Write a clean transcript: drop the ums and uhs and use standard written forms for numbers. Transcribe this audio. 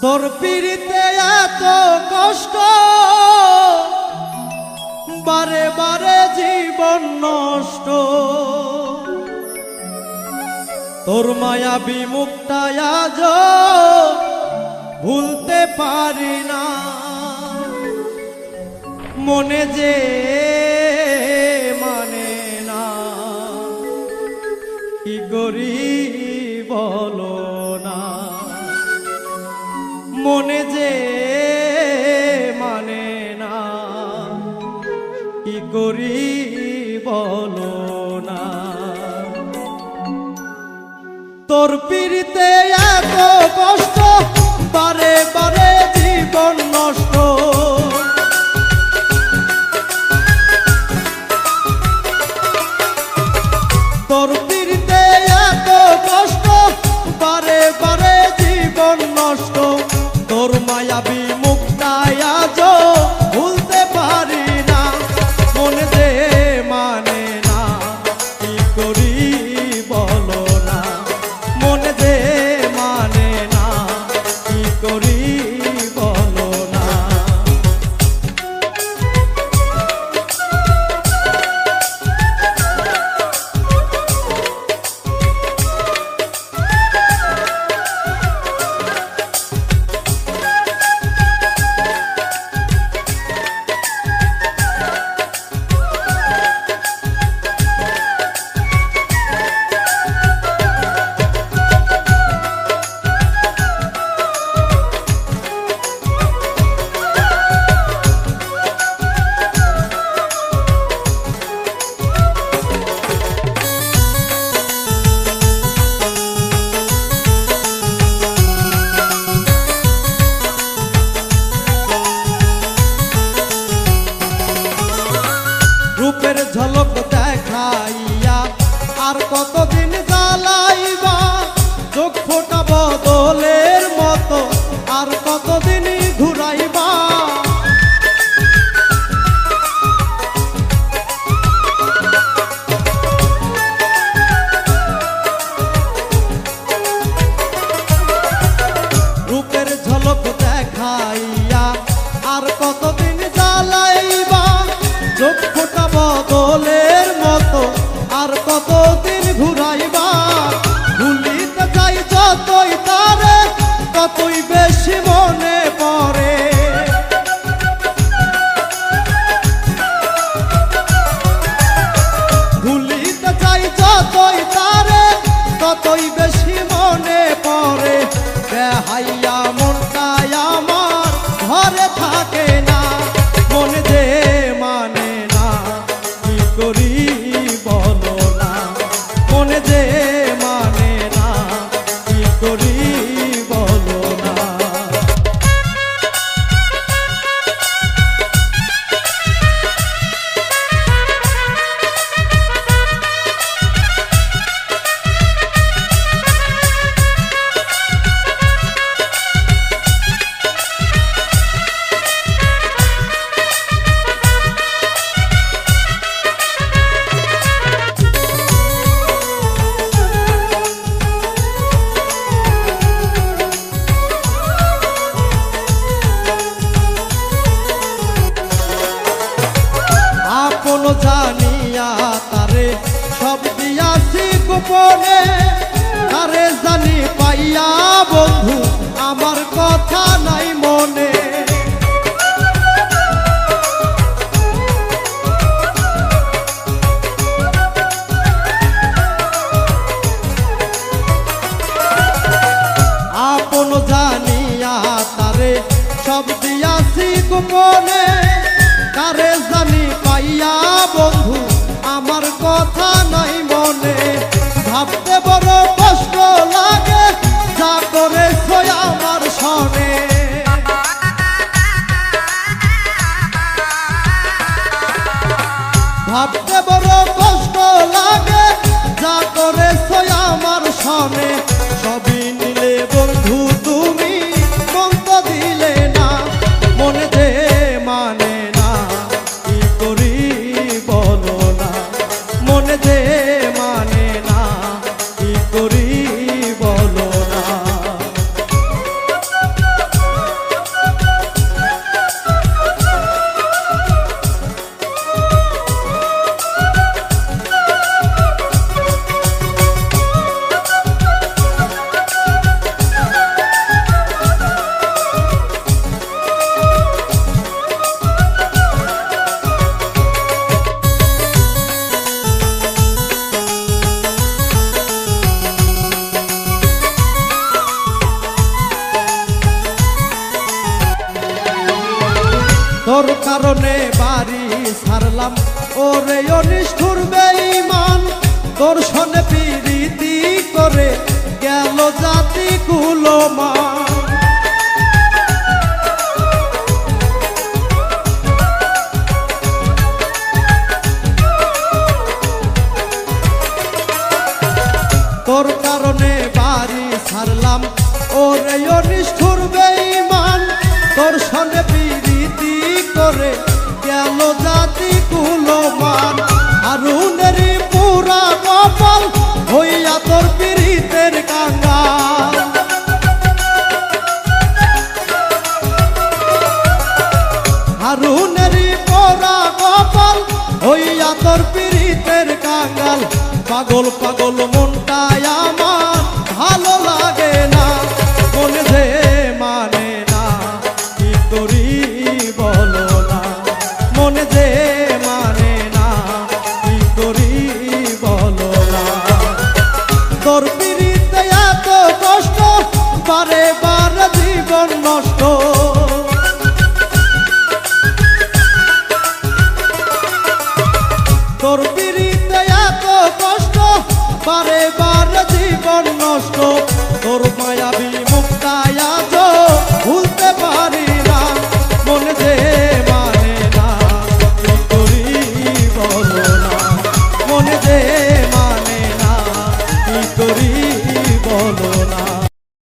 তোর পিড়িতে এত কষ্ট, বারে বারে জীবন নষ্ট। তোর মায়াবী মুখটা আজ ভুলতে পারি না। মনে যে মানে না, কি করি বলো না। মনে যে মানে না, কি করি বলো না। তোর পিড়িতে এত কষ্ট, বারে বারে জীবন নষ্ট। তোর পিড়িতে এত কষ্ট, বারে বারে জীবন নষ্ট। তোর মায়াবী মুখটা আজ ভুলতে পারি না। মনে যে মানে না, কি করি বলো না। মনে যে মানে না, কি করি বলো না। রূপের ঝলক দেখাইয়া আর কতদিন জ্বালাইবা। চোখ ফোটা বদলের মতো আর কতদিন ঘুরাইবা। রূপের ঝলক দেখাইয়া আর কতদিন জ্বালাইবা। চোখ ফোটা বদলের মতো আর কতদিন ঘুরাইবা। ভুলিতে চাই যতই তারে, ততই বেশি মনে পড়ে। ভুলিতে চাই যতই তারে, ততই বেশি মনে পড়ে। বেহাইয়া মনটা আমার ঘরে থাকে না। মনে যে মানে না, কি করি বলো না। মনে যে মানে না, কি করি বলো না। আপন জানিয়া তারে সব দিয়াছি গোপনে। তারে জানি পাইয়া বন্ধু আমার কথা নাই মনে। আপন জানিয়া তারে সব দিয়াছি গোপনে। তারে জানি পাইয়া বন্ধু আমার কথা নাই মনে। ভাবতে বড় কষ্ট লাগে, যা করেছ আমার সনে। ভাবতে বড় কষ্ট লাগে, যা করেছ আমার সনে। সবই নিলে বন্ধু তুমি, মন তো দিলে না। মনে যে মানে না, কি করি বলো কারণে বাড়ি ছাড়লাম ওরে অনিষ্ঠুর বেঈমান তোর সনে প্রীতি করে গেল জাতি কুলমান তোর কারণে বাড়ি ছাড়লাম ওরে অনিষ্ঠুর বেঈমান তোর সনে প্রীতি করে গেল জাতি কুলমান হারুনেরই পুরা কপাল হইয়া তোর পীড়িতের কাঙ্গাল হারুনেরই পুরা কপাল হইয়া তোর পীড়িতের কাঙ্গাল পাগল পাগল মনটাই আমার ভালো লাগে না মনে যে মানে না কি করি বলো না মনে যে মানে না কি করি বলো না তোর পীড়িতে এত কষ্ট বারে বারে জীবন নষ্ট